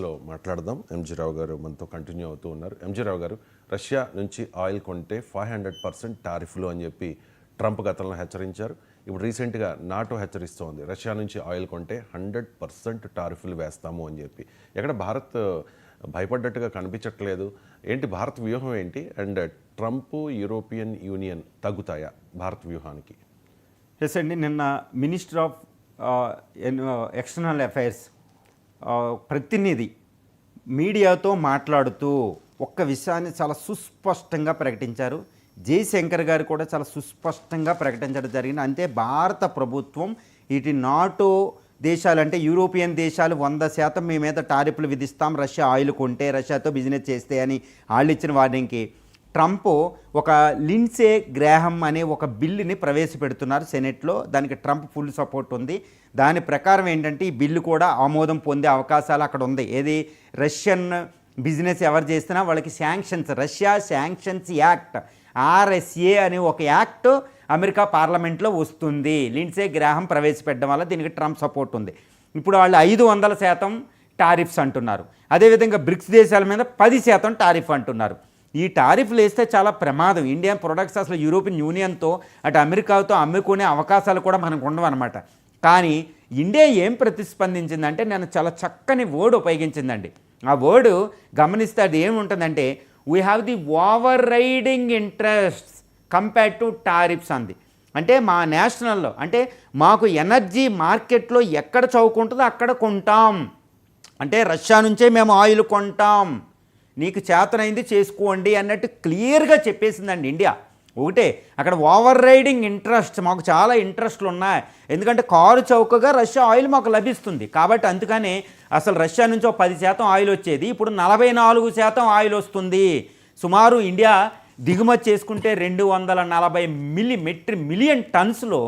లో మాట్లాడదాం. ఎంజీ రావు గారు మనతో కంటిన్యూ అవుతూ ఉన్నారు. ఎంజీ రావు గారు, రష్యా నుంచి ఆయిల్ కొంటే 500% టారిఫ్లు అని చెప్పి ట్రంప్ గతంలో హెచ్చరించారు. ఇప్పుడు రీసెంట్గా నాటో హెచ్చరిస్తోంది, రష్యా నుంచి ఆయిల్ కొంటే 100% టారిఫ్లు వేస్తాము అని చెప్పి. ఎక్కడ భారత్ భయపడ్డట్టుగా కనిపించట్లేదు. ఏంటి భారత్ వ్యూహం ఏంటి? అండ్ ట్రంప్, యూరోపియన్ యూనియన్ తగ్గుతాయా భారత్ వ్యూహానికి? ఎస్ అండి, నిన్న మినిస్టర్ ఆఫ్ ఎక్స్టర్నల్ అఫైర్స్ ప్రతినిధి మీడియాతో మాట్లాడుతూ ఒక్క విషయాన్ని చాలా సుస్పష్టంగా ప్రకటించారు. జయశంకర్ గారు కూడా చాలా సుస్పష్టంగా ప్రకటించడం జరిగింది. అంతే భారత ప్రభుత్వం ఇటు నాటో దేశాలు అంటే యూరోపియన్ దేశాలు 100% మీ మీద టారిఫ్లు విధిస్తాం రష్యా ఆయిల్ కొంటే, రష్యాతో బిజినెస్ చేస్తే అని వాళ్ళు ఇచ్చిన వార్నింగ్కి ట్రంప్ ఒక లిండ్సే గ్రాహం అనే ఒక బిల్లుని ప్రవేశపెడుతున్నారు సెనెట్లో. దానికి ట్రంప్ ఫుల్ సపోర్ట్ ఉంది. దాని ప్రకారం ఏంటంటే ఈ బిల్లు కూడా ఆమోదం పొందే అవకాశాలు అక్కడ ఉంది. ఏది రష్యన్ బిజినెస్ ఎవరు చేసినా వాళ్ళకి sanctions, Russia sanctions act RSA అనే ఒక యాక్ట్ అమెరికా పార్లమెంట్లో వస్తుంది. లిండ్సే గ్రాహం ప్రవేశపెట్టడం వల్ల దీనికి ట్రంప్ సపోర్ట్ ఉంది. ఇప్పుడు వాళ్ళు 500% టారిఫ్స్ అంటున్నారు. అదేవిధంగా బ్రిక్స్ దేశాల మీద 10% టారిఫ్ అంటున్నారు. ఈ టారిఫ్లు వేస్తే చాలా ప్రమాదం. ఇండియన్ ప్రొడక్ట్స్ అసలు యూరోపియన్ యూనియన్తో అటు అమెరికాతో అమ్ముకునే అవకాశాలు కూడా మనకు ఉండవు అనమాట. కానీ ఇండియా ఏం ప్రతిస్పందించిందంటే నేను చాలా చక్కని వర్డ్ ఉపయోగించిందండి. ఆ వర్డ్ గమనిస్తే అది ఏముంటుందంటే we have the over riding interest compare to tariffs అంది. అంటే మా నేషనల్లో అంటే మాకు ఎనర్జీ మార్కెట్లో ఎక్కడ చౌకుంటుందో అక్కడ కొంటాం. అంటే రష్యా నుంచే మేము ఆయిల్ కొంటాం, నీకు చేతనైంది చేసుకోండి అన్నట్టు క్లియర్గా చెప్పేసిందండి ఇండియా. ఒకటే అక్కడ ఓవర్ రైడింగ్ ఇంట్రెస్ట్, మాకు చాలా ఇంట్రెస్ట్లు ఉన్నాయి. ఎందుకంటే కారు చౌకగా రష్యా ఆయిల్ మాకు లభిస్తుంది కాబట్టి. అందుకని అసలు రష్యా నుంచి 10% ఆయిల్ వచ్చేది, ఇప్పుడు 44% ఆయిల్ వస్తుంది. సుమారు ఇండియా దిగుమతి చేసుకుంటే 240 మిలియన్ టన్స్లో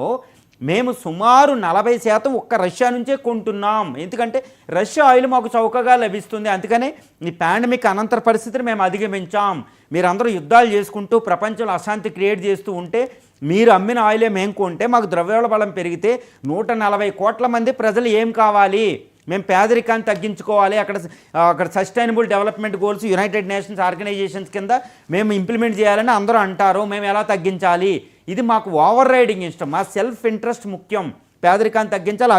మేము సుమారు 40% ఒక్క రష్యా నుంచే కొంటున్నాం. ఎందుకంటే రష్యా ఆయిల్ మాకు చౌకగా లభిస్తుంది. అందుకనే ఈ పాండమిక్ అనంతర పరిస్థితిని మేము అధిగమించాం. మీరందరూ యుద్ధాలు చేసుకుంటూ ప్రపంచంలో అశాంతి క్రియేట్ చేస్తూ ఉంటే మీరు అమ్మిన ఆయిలే మేము కొంటే మాకు ద్రవ్యోళ బలం పెరిగితే 140 కోట్ల మంది ప్రజలు ఏం కావాలి? మేము పేదరికాన్ని తగ్గించుకోవాలి. అక్కడ sustainable development goals United Nations organizations కింద మేము ఇంప్లిమెంట్ చేయాలని అందరూ అంటారు. మేము ఎలా తగ్గించాలి? ఇది మాకు ఓవర్ రైడింగ్ ఇష్టం. మా సెల్ఫ్ ఇంట్రెస్ట్ ముఖ్యం. పేదరికాన్ని తగ్గించాలి,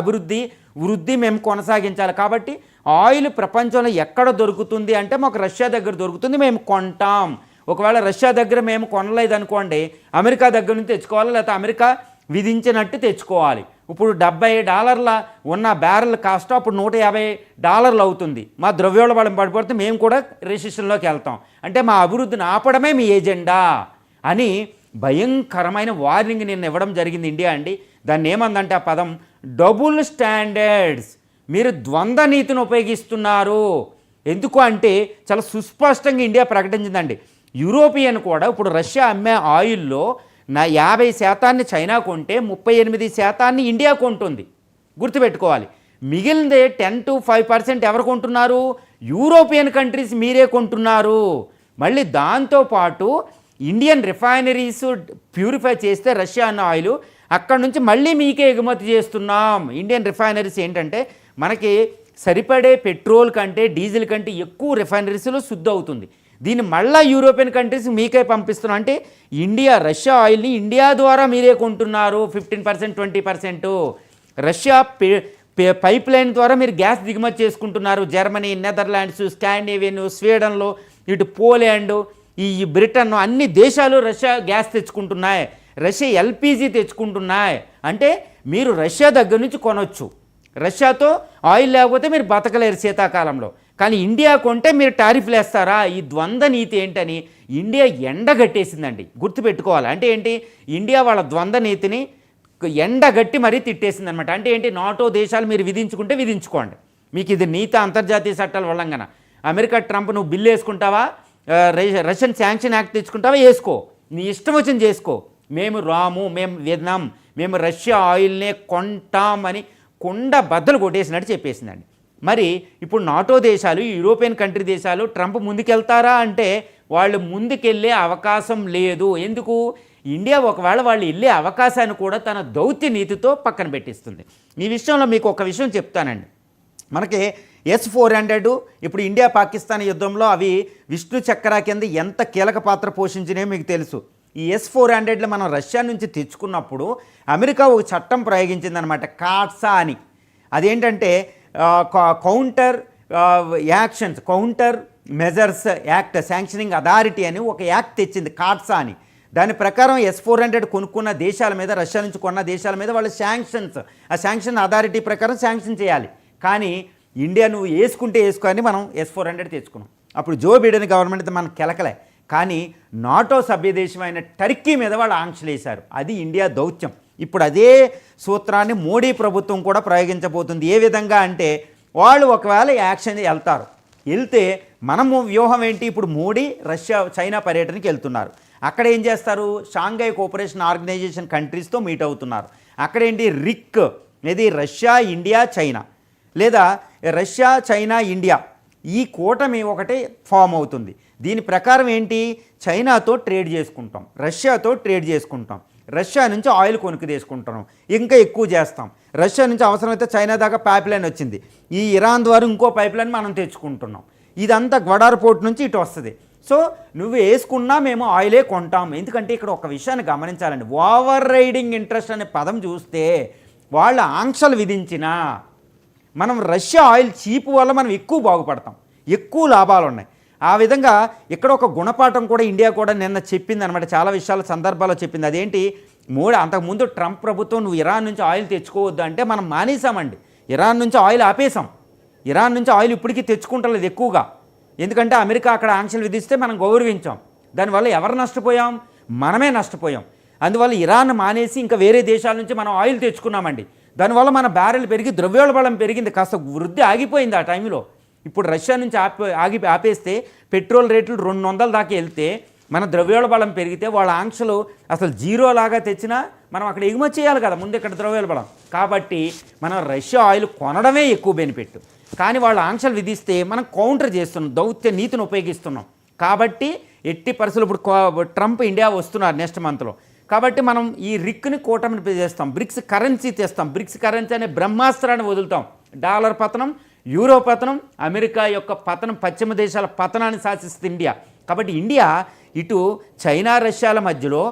వృద్ధి మేము కొనసాగించాలి. కాబట్టి ఆయిల్ ప్రపంచంలో ఎక్కడ దొరుకుతుంది అంటే మాకు రష్యా దగ్గర దొరుకుతుంది, మేము కొంటాం. ఒకవేళ రష్యా దగ్గర మేము కొనలేదనుకోండి, అమెరికా దగ్గర నుంచి తెచ్చుకోవాలి, లేకపోతే అమెరికా విధించినట్టు తెచ్చుకోవాలి. ఇప్పుడు $70 ఉన్న బ్యారెల్ కాస్ట్ అప్పుడు $150 అవుతుంది. మా ద్రవ్యోళ బలం పడిపోతే మేము కూడా రెసిషన్లోకి వెళ్తాం. అంటే మా అభివృద్ధిని ఆపడమే మీ ఎజెండా అని భయంకరమైన వార్నింగ్ నిన్న ఇవ్వడం జరిగింది ఇండియా అండి. దాన్ని ఏమందంటే ఆ పదం డబుల్ స్టాండర్డ్స్. మీరు ద్వంద్వ నీతిని ఉపయోగిస్తున్నారు. ఎందుకు అంటే చాలా సుస్పష్టంగా ఇండియా ప్రకటించిందండి. యూరోపియన్ కూడా ఇప్పుడు రష్యా అమ్మే ఆయిల్లో 50% చైనా కొంటే 38% ఇండియా కొంటుంది. గుర్తుపెట్టుకోవాలి. మిగిలిందే 10 to 5% ఎవరు కొంటున్నారు? యూరోపియన్ కంట్రీస్ మీరే కొంటున్నారు. మళ్ళీ దాంతోపాటు ఇండియన్ రిఫైనరీస్ ప్యూరిఫై చేస్తే రష్యా అన్న ఆయిల్ అక్కడ నుంచి మళ్ళీ మీకే ఎగుమతి చేస్తున్నాం. ఇండియన్ రిఫైనరీస్ ఏంటంటే మనకి సరిపడే పెట్రోల్ కంటే డీజిల్ కంటే ఎక్కువ రిఫైనరీస్లో శుద్ధి అవుతుంది. దీన్ని మళ్ళీ యూరోపియన్ కంట్రీస్ మీకే పంపిస్తున్నాం. అంటే ఇండియా రష్యా ఆయిల్ని ఇండియా ద్వారా మీరే కొంటున్నారు. 15%, 20%. రష్యా పైప్ లైన్ ద్వారా మీరు గ్యాస్ దిగుమతి చేసుకుంటున్నారు. జర్మనీ, నెదర్లాండ్స్, స్కాండినేవియన్, స్వీడన్లో, ఇటు పోలాండ్, ఈ బ్రిటన్ అన్ని దేశాలు రష్యా గ్యాస్ తెచ్చుకుంటున్నాయి. రష్యా LPG తెచ్చుకుంటున్నాయి. అంటే మీరు రష్యా దగ్గర నుంచి కొనవచ్చు. రష్యాతో ఆయిల్ లేకపోతే మీరు బతకలేరు శీతాకాలంలో. కానీ ఇండియా కొంటే మీరు టారిఫ్లు వేస్తారా? ఈ ద్వంద్వ నీతి ఏంటని ఇండియా ఎండగట్టేసిందండి. గుర్తుపెట్టుకోవాలి. అంటే ఏంటి? ఇండియా వాళ్ళ ద్వంద్వ నీతిని ఎండగట్టి మరీ తిట్టేసింది అనమాట. అంటే ఏంటి? నాటో దేశాలు మీరు విధించుకుంటే విధించుకోండి, మీకు ఇది నీతి అంతర్జాతీయ చట్టాల ఉల్లంఘన. అమెరికా ట్రంప్ నువ్వు బిల్లు వేసుకుంటావా, రష్యన్ శాంక్షన్ యాక్ట్ తెచ్చుకుంటావా, వేసుకో, నీ ఇష్టం వచ్చింది చేసుకో, మేము రాము, మేము విన్నాం, మేము రష్యా ఆయిల్నే కొంటామని కొండ బద్దలు కొట్టేసినట్టు చెప్పేసిందండి. మరి ఇప్పుడు నాటో దేశాలు, యూరోపియన్ కంట్రీ దేశాలు ట్రంప్ ముందుకెళ్తారా అంటే వాళ్ళు ముందుకెళ్ళే అవకాశం లేదు. ఎందుకు? ఇండియా ఒకవేళ వాళ్ళు వెళ్ళే అవకాశాన్ని కూడా తన దౌత్య నీతితో పక్కన పెట్టిస్తుంది. ఈ విషయంలో మీకు ఒక విషయం చెప్తానండి. మనకి S-400 ఇప్పుడు ఇండియా పాకిస్తాన్ యుద్ధంలో అవి విష్ణు చక్ర కింద ఎంత కీలక పాత్ర పోషించినాయో మీకు తెలుసు. ఈ S-400 మనం రష్యా నుంచి తెచ్చుకున్నప్పుడు అమెరికా ఒక చట్టం ప్రయోగించిందనమాట, కాట్సా అని. అదేంటంటే counter actions, counter measures act sanctioning authority అని ఒక యాక్ట్ తెచ్చింది, కాట్సా అని. దాని ప్రకారం S-400 కొనుక్కున్న దేశాల మీద, రష్యా నుంచి కొన్న దేశాల మీద వాళ్ళు శాంక్షన్స్, ఆ శాంక్షన్ అథారిటీ ప్రకారం శాంక్షన్ చేయాలి. కానీ ఇండియా నువ్వు వేసుకుంటే వేసుకొని మనం S-400 తెచ్చుకున్నాం. అప్పుడు జో బిడెన్ గవర్నమెంట్ మనకు కెలకలే. కానీ నాటో సభ్యదేశమైన టర్కీ మీద వాళ్ళు ఆంక్షలు వేశారు. అది ఇండియా దౌత్యం. ఇప్పుడు అదే సూత్రాన్ని మోడీ ప్రభుత్వం కూడా ప్రయోగించబోతుంది. ఏ విధంగా అంటే వాళ్ళు ఒకవేళ యాక్షన్ వెళ్తే మనము వ్యూహం ఏంటి, ఇప్పుడు మోడీ రష్యా చైనా పర్యటనకి వెళ్తున్నారు. అక్కడ ఏం చేస్తారు, షాంఘై కోఆపరేషన్ ఆర్గనైజేషన్ కంట్రీస్తో మీట్ అవుతున్నారు. అక్కడేంటి రిక్, ఇది రష్యా, ఇండియా, చైనా, లేదా రష్యా, చైనా, ఇండియా, ఈ కూటమి ఒకటి ఫామ్ అవుతుంది. దీని ప్రకారం ఏంటి, చైనాతో ట్రేడ్ చేసుకుంటాం, రష్యాతో ట్రేడ్ చేసుకుంటాం, రష్యా నుంచి ఆయిల్ కొనుక్కు తీసుకుంటున్నాం, ఇంకా ఎక్కువ చేస్తాం. రష్యా నుంచి అవసరమైతే చైనా దాకా పైప్ లైన్ వచ్చింది, ఈ ఇరాన్ ద్వారా ఇంకో పైప్ లైన్ మనం తెచ్చుకుంటున్నాం. ఇదంతా గ్వడార్ పోర్ట్ నుంచి ఇటు వస్తుంది. సో నువ్వు వేసుకున్నా మేము ఆయిలే కొంటాం. ఎందుకంటే ఇక్కడ ఒక విషయాన్ని గమనించాలండి, ఓవర్ రైడింగ్ ఇంట్రెస్ట్ అనే పదం చూస్తే వాళ్ళు ఆంక్షలు విధించినా మనం రష్యా ఆయిల్ చీప్ వల్ల మనం ఎక్కువ బాగుపడతాం, ఎక్కువ లాభాలు ఉన్నాయి. ఆ విధంగా ఇక్కడ ఒక గుణపాఠం కూడా ఇండియా కూడా నిన్న చెప్పింది అనమాట, చాలా విషయాల సందర్భాల్లో చెప్పింది. అదేంటి, అంతకుముందు ట్రంప్ ప్రభుత్వం నువ్వు ఇరాన్ నుంచి ఆయిల్ తెచ్చుకోవద్దు అంటే మనం మానేసామండి, ఇరాన్ నుంచి ఆయిల్ ఆపేసాం. ఇరాన్ నుంచి ఆయిల్ ఇప్పటికీ తెచ్చుకుంటలేదు ఎక్కువగా, ఎందుకంటే అమెరికా అక్కడ ఆంక్షలు విధిస్తే మనం గౌరవించాం. దానివల్ల ఎవరు నష్టపోయాం, మనమే నష్టపోయాం. అందువల్ల ఇరాన్ మానేసి ఇంకా వేరే దేశాల నుంచి మనం ఆయిల్ తెచ్చుకున్నామండి. దానివల్ల మన బ్యారెల్ పెరిగి ద్రవ్యోల్బణం పెరిగింది, కాస్త వృద్ధి ఆగిపోయింది ఆ టైంలో. ఇప్పుడు రష్యా నుంచి ఆపేస్తే పెట్రోల్ రేట్లు 200 దాకా వెళ్తే మన ద్రవ్యోల్బణం పెరిగితే వాళ్ళ ఆంక్షలు అసలు జీరో లాగా తెచ్చినా మనం అక్కడ ఎగుమతి చేయాలి కదా, ముందు ఇక్కడ ద్రవ్యోల్బణం. కాబట్టి మనం రష్యా ఆయిల్ కొనడమే ఎక్కువ బెనిఫిట్. కానీ వాళ్ళు ఆంక్షలు విధిస్తే మనం కౌంటర్ చేస్తున్నాం, దౌత్య నీతిని ఉపయోగిస్తున్నాం. కాబట్టి ఎట్టి పరిస్థితులు ఇప్పుడు ట్రంప్ ఇండియా వస్తున్నారు నెక్స్ట్ మంత్లో. కాబట్టి మనం ఈ రిక్ని కూటమిని చేస్తాం, బ్రిక్స్ కరెన్సీ తెస్తాం, బ్రిక్స్ కరెన్సీ అనే బ్రహ్మాస్త్రాన్ని వదులుతాం. డాలర్ పతనం, యూరో పతనం, అమెరికా యొక్క పతనం, పశ్చిమ దేశాల పతనాన్ని శాసిస్తుంది ఇండియా. కాబట్టి ఇండియా ఇటు చైనా రష్యాల మధ్యలో,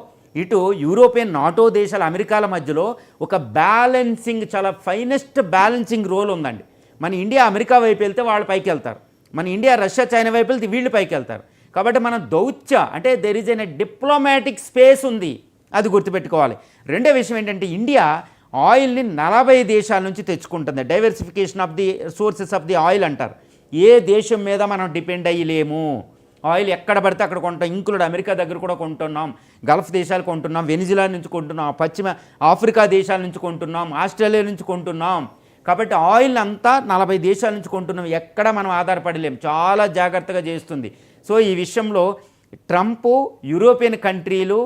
ఇటు యూరోపియన్ నాటో దేశాల అమెరికాల మధ్యలో ఒక బ్యాలెన్సింగ్, చాలా ఫైనెస్ట్ బ్యాలెన్సింగ్ రోల్ ఉందండి. మన ఇండియా అమెరికా వైపు వెళ్తే వాళ్ళు పైకి వెళ్తారు, మన ఇండియా రష్యా చైనా వైపు వెళ్తే వీళ్ళు పైకి వెళ్తారు. కాబట్టి మన దౌత్య అంటే there is an diplomatic space ఉంది, అది గుర్తుపెట్టుకోవాలి. రెండో విషయం ఏంటంటే ఇండియా ఆయిల్ని 40 దేశాల నుంచి తెచ్చుకుంటుంది. Diversification of the sources of the oil అంటారు. ఏ దేశం మీద మనం డిపెండ్ అయ్యలేము, ఆయిల్ ఎక్కడ పడితే అక్కడ కొంటాం. ఇంక్లూడ్ అమెరికా దగ్గర కూడా కొంటున్నాం, గల్ఫ్ దేశాలు కొంటున్నాం, వెనిజులా నుంచి కొంటున్నాం, పశ్చిమ ఆఫ్రికా దేశాల నుంచి కొంటున్నాం, ఆస్ట్రేలియా నుంచి కొంటున్నాం. కాబట్టి ఆయిల్ అంతా 40 దేశాల నుంచి కొంటున్నాం, ఎక్కడ మనం ఆధారపడలేం, చాలా జాగ్రత్తగా చేస్తుంది. సో ఈ విషయంలో ట్రంప్ యూరోపియన్ కంట్రీలు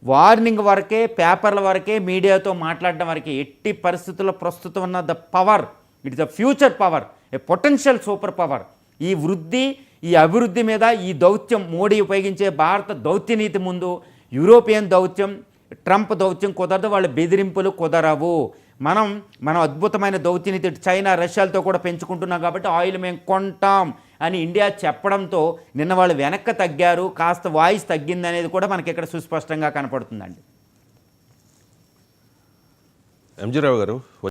వార్నింగ్ వరకే, పేపర్ల వరకే, మీడియాతో మాట్లాడడం వరకే, ఎట్టి పరిస్థితుల్లో ప్రస్తుతం ఉన్న the power, it is the future power, A potential super power. ఈ వృద్ధి, ఈ అభివృద్ధి మీద ఈ దౌత్యం మోడీ ఉపయోగించే భారత దౌత్యనీతి ముందు యూరోపియన్ దౌత్యం, ట్రంప్ దౌత్యం కుదరదు, వాళ్ళ బెదిరింపులు కుదరవు. మనం అద్భుతమైన దౌత్యనీతి చైనా రష్యాలతో కూడా పెంచుకుంటున్నాం. కాబట్టి ఆయిల్ మేము కొంటాం అని ఇండియా చెప్పడంతో నిన్న వాళ్ళు వెనక్కి తగ్గారు, కాస్త వాయిస్ తగ్గింది అనేది కూడా మనకి ఇక్కడ సుస్పష్టంగా కనపడుతుందండి. ఎంజీ రావు గారు.